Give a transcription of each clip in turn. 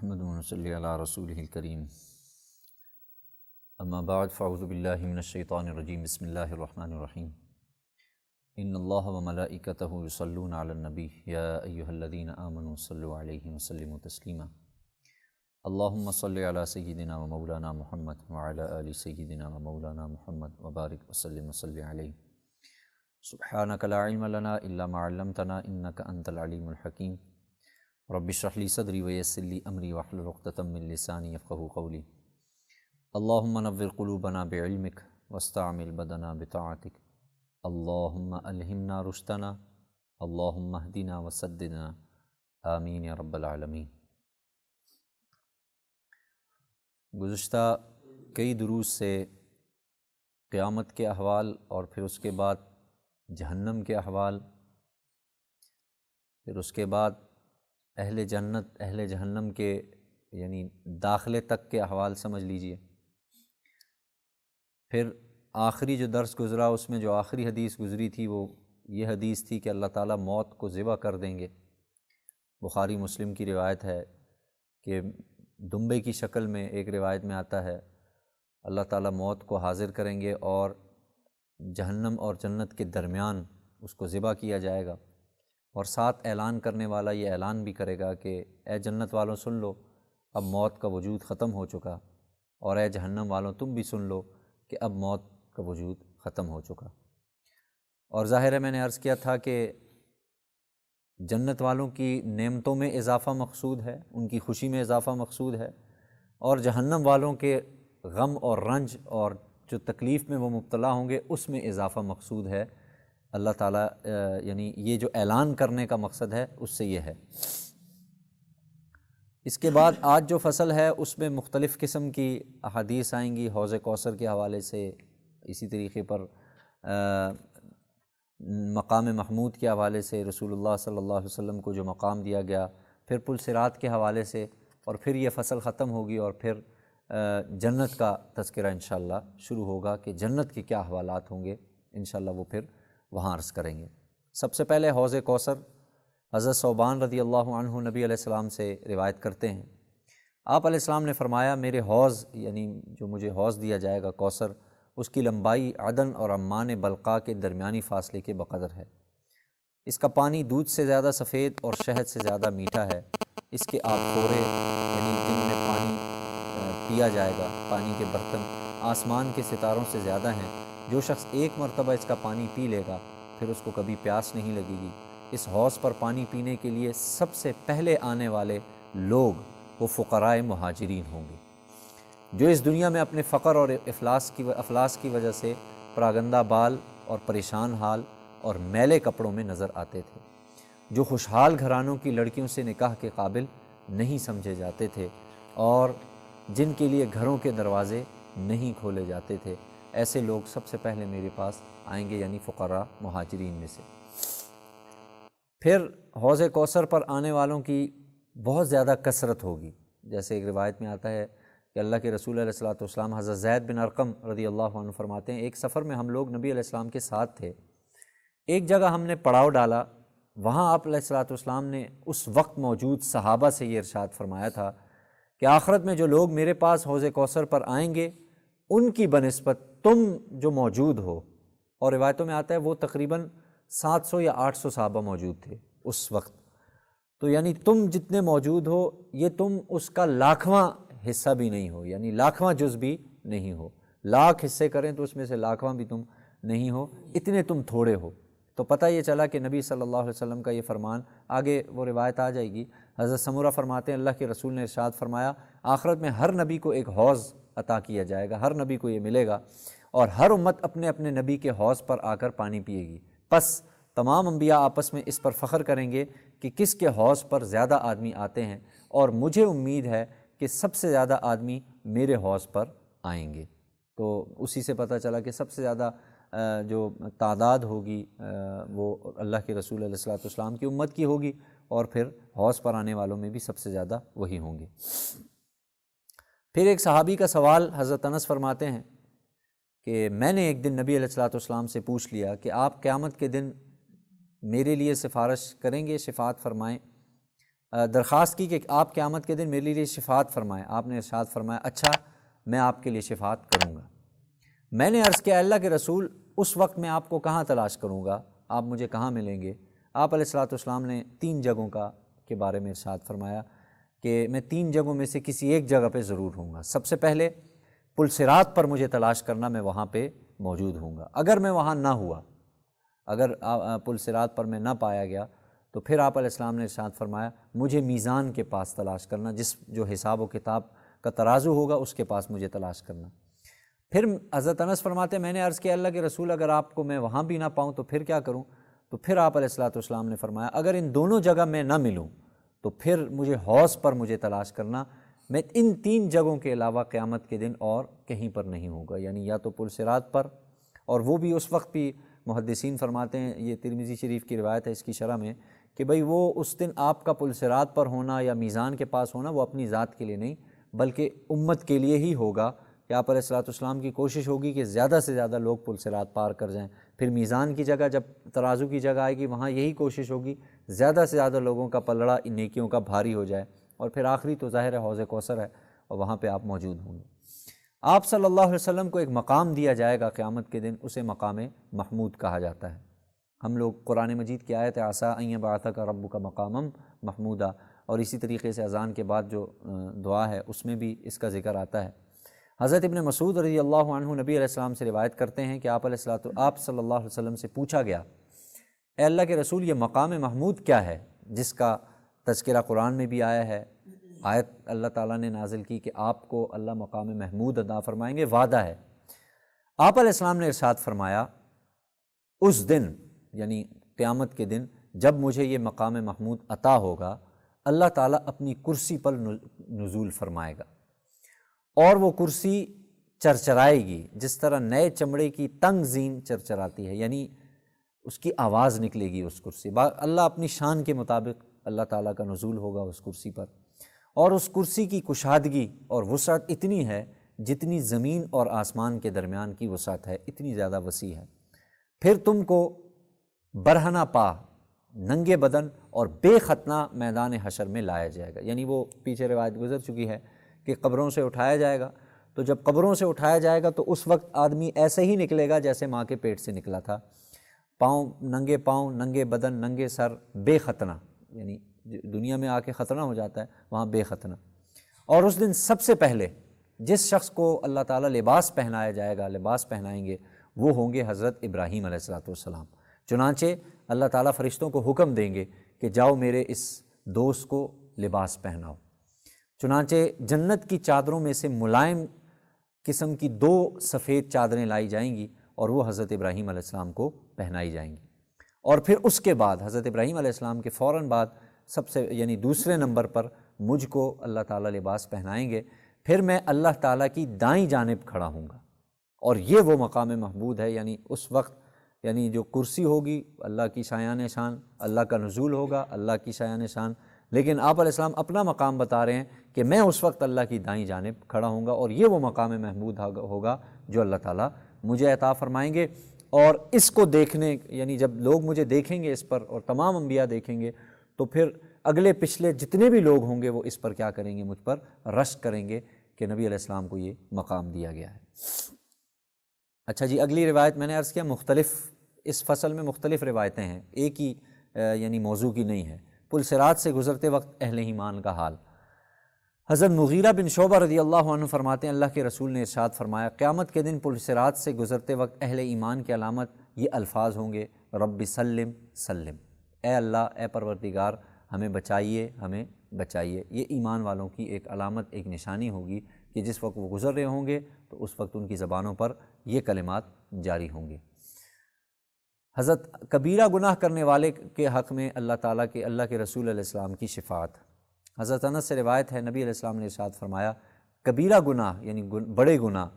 نحمد و نصلی علی رسولہ الکریم اما بعد فاعوذ باللہ من الشیطان الرجیم بسم اللہ الرحمن الرحیم ان اللہ و ملائکتہ یصلون علی النبی یا ایہا الذین آمنوا صلوا علیہ وسلموا تسلیما اللہم صلی علی سیدنا و مولانا محمد وعلی آل سیدنا و مولانا محمد وبارک وسلم وصلی علیہ سبحانک لا علم لنا الا ما علمتنا انک انت العلیم الحکیم رب اشرح لی صدری ویسر لی امری واحلل عقدۃ من لسانی یفقہوا قولی اللہم نور قلوبنا بعلمک واستعمل بدنا بطاعتک اللہم الہمنا رشدنا اللہم اہدنا وسددنا آمین یا رب العالمین۔ گزشتہ کئی دروس سے قیامت کے احوال اور پھر اس کے بعد جہنم کے احوال، پھر اس کے بعد اہل جنت اہل جہنم کے یعنی داخلے تک کے احوال سمجھ لیجئے۔ پھر آخری جو درس گزرا اس میں جو آخری حدیث گزری تھی وہ یہ حدیث تھی کہ اللہ تعالیٰ موت کو ذبح کر دیں گے۔ بخاری مسلم کی روایت ہے کہ دمبے کی شکل میں ایک روایت میں آتا ہے اللہ تعالیٰ موت کو حاضر کریں گے اور جہنم اور جنت کے درمیان اس کو ذبح کیا جائے گا، اور ساتھ اعلان کرنے والا یہ اعلان بھی کرے گا کہ اے جنت والوں سن لو، اب موت کا وجود ختم ہو چکا، اور اے جہنم والوں تم بھی سن لو کہ اب موت کا وجود ختم ہو چکا۔ اور ظاہر ہے میں نے عرض کیا تھا کہ جنت والوں کی نعمتوں میں اضافہ مقصود ہے، ان کی خوشی میں اضافہ مقصود ہے، اور جہنم والوں کے غم اور رنج اور جو تکلیف میں وہ مبتلا ہوں گے اس میں اضافہ مقصود ہے۔ اللہ تعالیٰ یعنی یہ جو اعلان کرنے کا مقصد ہے اس سے یہ ہے۔ اس کے بعد آج جو فصل ہے اس میں مختلف قسم کی احادیث آئیں گی، حوض کوثر کے حوالے سے، اسی طریقے پر مقام محمود کے حوالے سے، رسول اللہ صلی اللہ علیہ وسلم کو جو مقام دیا گیا، پھر پل صراط کے حوالے سے، اور پھر یہ فصل ختم ہوگی اور پھر جنت کا تذکرہ انشاءاللہ شروع ہوگا کہ جنت کے کیا احوالات ہوں گے، انشاءاللہ وہ پھر وہاں عرض کریں گے۔ سب سے پہلے حوض کوثر، حضرت ثوبان رضی اللہ عنہ نبی علیہ السلام سے روایت کرتے ہیں، آپ علیہ السلام نے فرمایا میرے حوض یعنی جو مجھے حوض دیا جائے گا کوثر، اس کی لمبائی عدن اور عمان بلقاء کے درمیانی فاصلے کے بقدر ہے، اس کا پانی دودھ سے زیادہ سفید اور شہد سے زیادہ میٹھا ہے، اس کے آبخورے یعنی جن میں پانی پیا جائے گا، پانی کے برتن آسمان کے ستاروں سے زیادہ ہیں، جو شخص ایک مرتبہ اس کا پانی پی لے گا پھر اس کو کبھی پیاس نہیں لگے گی۔ اس حوض پر پانی پینے کے لیے سب سے پہلے آنے والے لوگ وہ فقراء مہاجرین ہوں گے، جو اس دنیا میں اپنے فقر اور افلاس کی وجہ سے پراگندہ بال اور پریشان حال اور میلے کپڑوں میں نظر آتے تھے، جو خوشحال گھرانوں کی لڑکیوں سے نکاح کے قابل نہیں سمجھے جاتے تھے، اور جن کے لیے گھروں کے دروازے نہیں کھولے جاتے تھے، ایسے لوگ سب سے پہلے میرے پاس آئیں گے، یعنی فقراء مہاجرین میں سے۔ پھر حوض کوثر پر آنے والوں کی بہت زیادہ کثرت ہوگی، جیسے ایک روایت میں آتا ہے کہ اللہ کے رسول علیہ الصلوۃ والسلام حضرت زید بن ارقم رضی اللہ عنہ فرماتے ہیں ایک سفر میں ہم لوگ نبی علیہ السلام کے ساتھ تھے، ایک جگہ ہم نے پڑاؤ ڈالا، وہاں آپ علیہ الصلوۃ والسلام نے اس وقت موجود صحابہ سے یہ ارشاد فرمایا تھا کہ آخرت میں جو لوگ میرے پاس حوض کوثر پر آئیں گے ان کی بنسبت تم جو موجود ہو، اور روایتوں میں آتا ہے وہ تقریباً 700 یا 800 صحابہ موجود تھے اس وقت، تو یعنی تم جتنے موجود ہو یہ تم اس کا لاکھواں حصہ بھی نہیں ہو، یعنی لاکھواں جز بھی نہیں ہو، لاکھ حصے کریں تو اس میں سے لاکھواں بھی تم نہیں ہو، اتنے تم تھوڑے ہو۔ تو پتہ یہ چلا کہ نبی صلی اللہ علیہ وسلم کا یہ فرمان، آگے وہ روایت آ جائے گی، حضرت سمرہ فرماتے ہیں اللہ کے رسول نے ارشاد فرمایا آخرت میں ہر نبی کو ایک حوض عطا کیا جائے گا، ہر نبی کو یہ ملے گا، اور ہر امت اپنے اپنے نبی کے حوض پر آ کر پانی پیے گی، پس تمام انبیاء آپس میں اس پر فخر کریں گے کہ کس کے حوض پر زیادہ آدمی آتے ہیں، اور مجھے امید ہے کہ سب سے زیادہ آدمی میرے حوض پر آئیں گے۔ تو اسی سے پتہ چلا کہ سب سے زیادہ جو تعداد ہوگی وہ اللہ کے رسول علیہ الصلوۃ والسلام کی امت کی ہوگی، اور پھر حوض پر آنے والوں میں بھی سب سے زیادہ وہی ہوں گے۔ پھر ایک صحابی کا سوال، حضرت انس فرماتے ہیں کہ میں نے ایک دن نبی علیہ الصلوۃ والسلام سے پوچھ لیا کہ آپ قیامت کے دن میرے لیے سفارش کریں گے، شفاعت فرمائیں؟ درخواست کی کہ آپ قیامت کے دن میرے لیے شفاعت فرمائیں۔ آپ نے ارشاد فرمایا اچھا میں آپ کے لیے شفاعت کروں گا۔ میں نے عرض کیا اللہ کے رسول اس وقت میں آپ کو کہاں تلاش کروں گا، آپ مجھے کہاں ملیں گے؟ آپ علیہ الصلوۃ والسلام نے 3 جگہوں کے بارے میں ارشاد فرمایا کہ میں 3 جگہوں میں سے کسی ایک جگہ پہ ضرور ہوں گا۔ سب سے پہلے پل صراط پر مجھے تلاش کرنا، میں وہاں پہ موجود ہوں گا۔ اگر میں وہاں نہ ہوا، اگر پل صراط پر میں نہ پایا گیا، تو پھر آپ علیہ السلام نے ارشاد فرمایا مجھے میزان کے پاس تلاش کرنا، جو حساب و کتاب کا ترازو ہوگا اس کے پاس مجھے تلاش کرنا۔ پھر حضرت انس فرماتے ہیں میں نے عرض کیا اللہ کے رسول اگر آپ کو میں وہاں بھی نہ پاؤں تو پھر کیا کروں؟ تو پھر آپ علیہ الصلوۃ والسلام نے فرمایا اگر ان دونوں جگہ میں نہ ملوں تو پھر مجھے حوض پر مجھے تلاش کرنا، میں ان 3 جگہوں کے علاوہ قیامت کے دن اور کہیں پر نہیں ہوگا، یعنی یا تو پل صراط پر، اور وہ بھی اس وقت بھی محدثین فرماتے ہیں، یہ ترمذی شریف کی روایت ہے اس کی شرح میں، کہ بھئی وہ اس دن آپ کا پل صراط پر ہونا یا میزان کے پاس ہونا وہ اپنی ذات کے لیے نہیں بلکہ امت کے لیے ہی ہوگا، کہ آپ علیہ الصلوۃ والسلام کی کوشش ہوگی کہ زیادہ سے زیادہ لوگ پل صراط پار کر جائیں۔ پھر میزان کی جگہ جب ترازو کی جگہ آئے گی وہاں یہی کوشش ہوگی زیادہ سے زیادہ لوگوں کا پلڑا ان نیکیوں کا بھاری ہو جائے، اور پھر آخری تو ظاہر ہے حوض کوثر ہے اور وہاں پہ آپ موجود ہوں گے۔ آپ صلی اللہ علیہ وسلم کو ایک مقام دیا جائے گا قیامت کے دن، اسے مقام محمود کہا جاتا ہے۔ ہم لوگ قرآن مجید کی آیت عسیٰ ان یبعثک ربک مقاما محمودا، اور اسی طریقے سے اذان کے بعد جو دعا ہے اس میں بھی اس کا ذکر آتا ہے۔ حضرت ابن مسعود رضی اللہ عنہ نبی علیہ السلام سے روایت کرتے ہیں کہ آپ صلی اللہ علیہ وسلم سے پوچھا گیا اے اللہ کے رسول یہ مقام محمود کیا ہے جس کا تذکرہ قرآن میں بھی آیا ہے، آیت اللہ تعالیٰ نے نازل کی کہ آپ کو اللہ مقام محمود عطا فرمائیں گے، وعدہ ہے۔ آپ علیہ السلام نے ارشاد فرمایا اس دن یعنی قیامت کے دن جب مجھے یہ مقام محمود عطا ہوگا اللہ تعالیٰ اپنی کرسی پر نزول فرمائے گا، اور وہ کرسی چرچرائے گی جس طرح نئے چمڑے کی تنگ زین چرچراتی ہے، یعنی اس کی آواز نکلے گی اس کرسی۔ اللہ اپنی شان کے مطابق اللہ تعالیٰ کا نزول ہوگا اس کرسی پر، اور اس کرسی کی کشادگی اور وسعت اتنی ہے جتنی زمین اور آسمان کے درمیان کی وسعت ہے، اتنی زیادہ وسیع ہے۔ پھر تم کو برہنہ پا، ننگے بدن اور بے ختنہ میدان حشر میں لایا جائے گا، یعنی وہ پیچھے روایت گزر چکی ہے کہ قبروں سے اٹھایا جائے گا، تو جب قبروں سے اٹھایا جائے گا تو اس وقت آدمی ایسے ہی نکلے گا جیسے ماں کے پیٹ سے نکلا تھا، پاؤں، ننگے بدن، ننگے سر، بے ختنہ، یعنی دنیا میں آ کے ختنہ ہو جاتا ہے وہاں بے ختنہ۔ اور اس دن سب سے پہلے جس شخص کو اللہ تعالیٰ لباس پہنایا جائے گا، لباس پہنائیں گے، وہ ہوں گے حضرت ابراہیم علیہ الصلوۃ والسلام۔ چنانچہ اللہ تعالیٰ فرشتوں کو حکم دیں گے کہ جاؤ میرے اس دوست کو لباس پہناؤ۔ چنانچہ جنت کی چادروں میں سے ملائم قسم کی 2 سفید چادریں لائی جائیں گی اور وہ حضرت ابراہیم علیہ السلام کو پہنائی جائیں گی، اور پھر اس کے بعد حضرت ابراہیم علیہ السلام کے فوراً بعد یعنی دوسرے نمبر پر مجھ کو اللہ تعالیٰ لباس پہنائیں گے، پھر میں اللہ تعالیٰ کی دائیں جانب کھڑا ہوں گا، اور یہ وہ مقام محمود ہے، یعنی اس وقت یعنی جو کرسی ہوگی اللہ کی شایان شان، اللہ کا نزول ہوگا اللہ کی شایان شان، لیکن آپ علیہ السلام اپنا مقام بتا رہے ہیں کہ میں اس وقت اللہ کی دائیں جانب کھڑا ہوں گا، اور یہ وہ مقام محمود ہوگا جو اللہ تعالیٰ مجھے عطا فرمائیں گے۔ اور اس کو دیکھنے یعنی جب لوگ مجھے دیکھیں گے اس پر اور تمام انبیاء دیکھیں گے تو پھر اگلے پچھلے جتنے بھی لوگ ہوں گے وہ اس پر کیا کریں گے، مجھ پر رشک کریں گے کہ نبی علیہ السلام کو یہ مقام دیا گیا ہے۔ اچھا جی، اگلی روایت میں نے عرض کیا اس فصل میں مختلف روایتیں ہیں، ایک ہی یعنی موضوع کی نہیں ہے۔ پل صراط سے گزرتے وقت اہل ایمان کا حال۔ حضرت مغیرہ بن شعبہ رضی اللہ عنہ فرماتے ہیں اللہ کے رسول نے ارشاد فرمایا قیامت کے دن پل صراط سے گزرتے وقت اہل ایمان کی علامت یہ الفاظ ہوں گے رب سلم سلم، اے اللہ، اے پروردگار ہمیں بچائیے، ہمیں بچائیے۔ یہ ایمان والوں کی ایک علامت، ایک نشانی ہوگی کہ جس وقت وہ گزر رہے ہوں گے تو اس وقت ان کی زبانوں پر یہ کلمات جاری ہوں گے۔ حضرت کبیرہ گناہ کرنے والے کے حق میں اللہ کے رسول علیہ السلام کی شفاعت۔ حضرت انس سے روایت ہے نبی علیہ السلام نے ارشاد فرمایا کبیرہ گناہ یعنی بڑے گناہ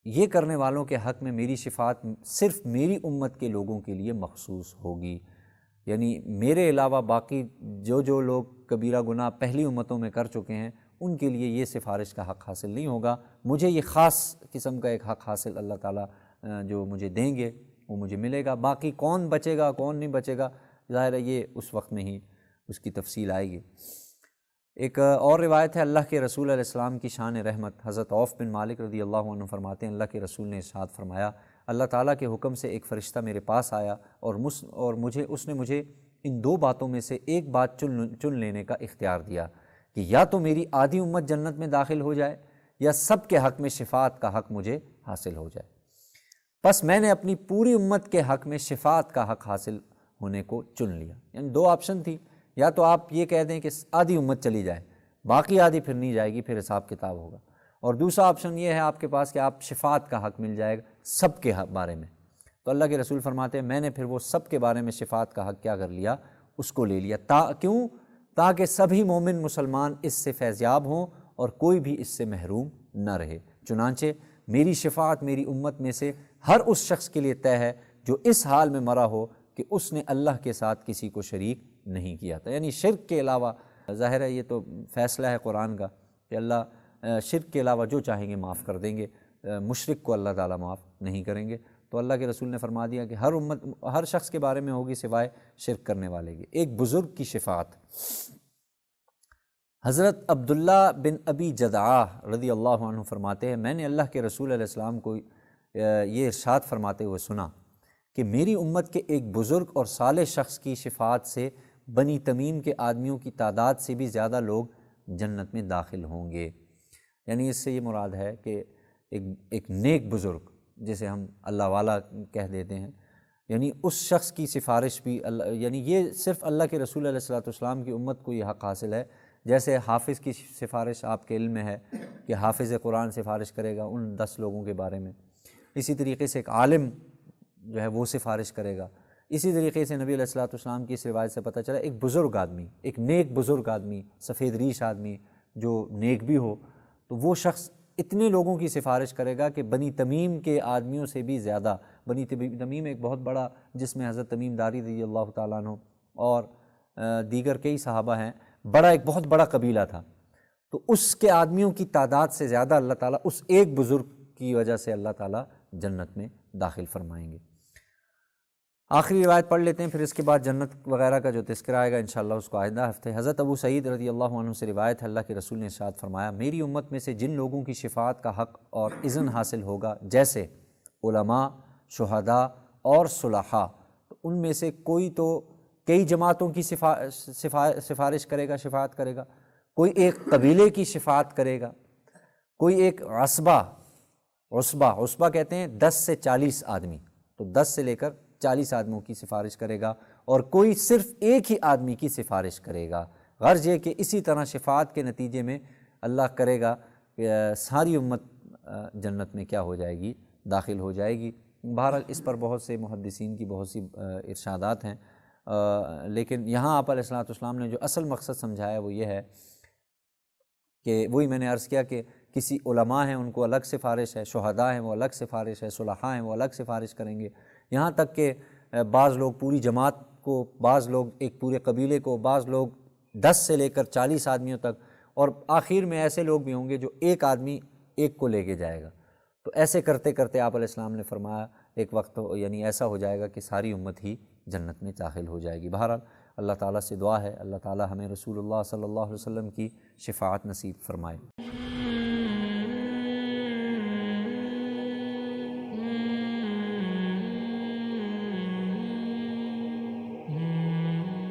یہ کرنے والوں کے حق میں میری شفاعت صرف میری امت کے لوگوں کے لیے مخصوص ہوگی، یعنی میرے علاوہ باقی جو لوگ کبیرہ گناہ پہلی امتوں میں کر چکے ہیں ان کے لیے یہ سفارش کا حق حاصل نہیں ہوگا، مجھے یہ خاص قسم کا ایک حق حاصل اللہ تعالیٰ جو مجھے دیں گے وہ مجھے ملے گا۔ باقی کون بچے گا کون نہیں بچے گا ظاہر ہے یہ اس وقت میں ہی اس کی تفصیل آئے گی۔ ایک اور روایت ہے، اللہ کے رسول علیہ السلام کی شان رحمت، حضرت عوف بن مالک رضی اللہ عنہ فرماتے ہیں، اللہ کے رسول نے ارشاد فرمایا، اللہ تعالیٰ کے حکم سے ایک فرشتہ میرے پاس آیا اور اس نے مجھے ان دو باتوں میں سے ایک بات چن لینے کا اختیار دیا کہ یا تو میری آدھی امت جنت میں داخل ہو جائے یا سب کے حق میں شفاعت کا حق مجھے حاصل ہو جائے۔ پس میں نے اپنی پوری امت کے حق میں شفاعت کا حق حاصل ہونے کو چن لیا۔ یعنی دو آپشن تھی، یا تو آپ یہ کہہ دیں کہ آدھی امت چلی جائے، باقی آدھی پھر نہیں جائے گی، پھر حساب کتاب ہوگا، اور دوسرا آپشن یہ ہے آپ کے پاس کہ آپ شفاعت کا حق مل جائے گا سب کے بارے میں۔ تو اللہ کے رسول فرماتے ہیں میں نے پھر وہ سب کے بارے میں شفاعت کا حق کیا کر لیا، اس کو لے لیا، کیوں؟ تاکہ سبھی مومن مسلمان اس سے فیضیاب ہوں اور کوئی بھی اس سے محروم نہ رہے۔ چنانچہ میری شفاعت میری امت میں سے ہر اس شخص کے لیے طے ہے جو اس حال میں مرا ہو کہ اس نے اللہ کے ساتھ کسی کو شریک نہیں کیا تھا۔ یعنی شرک کے علاوہ، ظاہر ہے یہ تو فیصلہ ہے قرآن کا کہ اللہ شرک کے علاوہ جو چاہیں گے معاف کر دیں گے، مشرک کو اللہ تعالیٰ معاف نہیں کریں گے۔ تو اللہ کے رسول نے فرما دیا کہ ہر شخص کے بارے میں ہوگی سوائے شرک کرنے والے کی۔ ایک بزرگ کی شفاعت، حضرت عبداللہ بن ابی جدعہ رضی اللہ عنہ فرماتے ہیں میں نے اللہ کے رسول علیہ السلام کو یہ ارشاد فرماتے ہوئے سنا کہ میری امت کے ایک بزرگ اور صالح شخص کی شفاعت سے بنی تمیم کے آدمیوں کی تعداد سے بھی زیادہ لوگ جنت میں داخل ہوں گے۔ یعنی اس سے یہ مراد ہے کہ ایک نیک بزرگ جسے ہم اللہ والا کہہ دیتے ہیں، یعنی اس شخص کی سفارش بھی یعنی یہ صرف اللہ کے رسول علیہ السلام کی امت کو یہ حق حاصل ہے، جیسے حافظ کی سفارش آپ کے علم میں ہے کہ حافظ قرآن سفارش کرے گا ان 10 لوگوں کے بارے میں، اسی طریقے سے ایک عالم جو ہے وہ سفارش کرے گا۔ اسی طریقے سے نبی علیہ السلام کی اس روایت سے پتہ چلا ایک بزرگ آدمی، ایک نیک بزرگ آدمی، سفید ریش آدمی جو نیک بھی ہو، تو وہ شخص اتنے لوگوں کی سفارش کرے گا کہ بنی تمیم کے آدمیوں سے بھی زیادہ۔ بنی تمیم ایک بہت بڑا، جس میں حضرت تمیم داری رضی اللہ تعالیٰ عنہ اور دیگر کئی صحابہ ہیں، ایک بہت بڑا قبیلہ تھا، تو اس کے آدمیوں کی تعداد سے زیادہ اللہ تعالیٰ اس ایک بزرگ کی وجہ سے اللہ تعالیٰ جنت میں داخل فرمائیں گے۔ آخری روایت پڑھ لیتے ہیں، پھر اس کے بعد جنت وغیرہ کا جو تذکرہ آئے گا انشاءاللہ اس کو آئندہ ہفتے۔ حضرت ابو سعید رضی اللہ عنہ سے روایت ہے، اللہ کے رسول نے ارشاد فرمایا میری امت میں سے جن لوگوں کی شفاعت کا حق اور اذن حاصل ہوگا، جیسے علماء، شہداء اور صلحاء، تو ان میں سے کوئی تو کئی جماعتوں کی سفارش کرے گا، شفاعت کرے گا، کوئی ایک قبیلے کی شفاعت کرے گا، کوئی ایک عصبہ کہتے ہیں 10 سے 40 آدمی، تو 10 سے لے کر 40 آدمیوں کی سفارش کرے گا، اور کوئی صرف ایک ہی آدمی کی سفارش کرے گا۔ غرض یہ کہ اسی طرح شفاعت کے نتیجے میں اللہ کرے گا کہ ساری امت جنت میں کیا ہو جائے گی، داخل ہو جائے گی۔ بہرحال اس پر بہت سے محدثین کی بہت سی ارشادات ہیں، لیکن یہاں آپ علیہ السلام نے جو اصل مقصد سمجھایا وہ یہ ہے کہ وہی میں نے عرض کیا کہ کسی علماء ہیں ان کو الگ سفارش ہے، شہداء ہیں وہ الگ سفارش ہے، صلحاء ہیں وہ الگ سفارش کریں گے، یہاں تک کہ بعض لوگ پوری جماعت کو، بعض لوگ ایک پورے قبیلے کو، بعض لوگ 10 سے لے کر 40 آدمیوں تک، اور آخر میں ایسے لوگ بھی ہوں گے جو ایک آدمی ایک کو لے کے جائے گا۔ تو ایسے کرتے کرتے آپ علیہ السلام نے فرمایا ایک وقت یعنی ایسا ہو جائے گا کہ ساری امت ہی جنت میں داخل ہو جائے گی۔ بہرحال اللہ تعالیٰ سے دعا ہے اللہ تعالیٰ ہمیں رسول اللہ صلی اللہ علیہ وسلم کی شفاعت نصیب فرمائے۔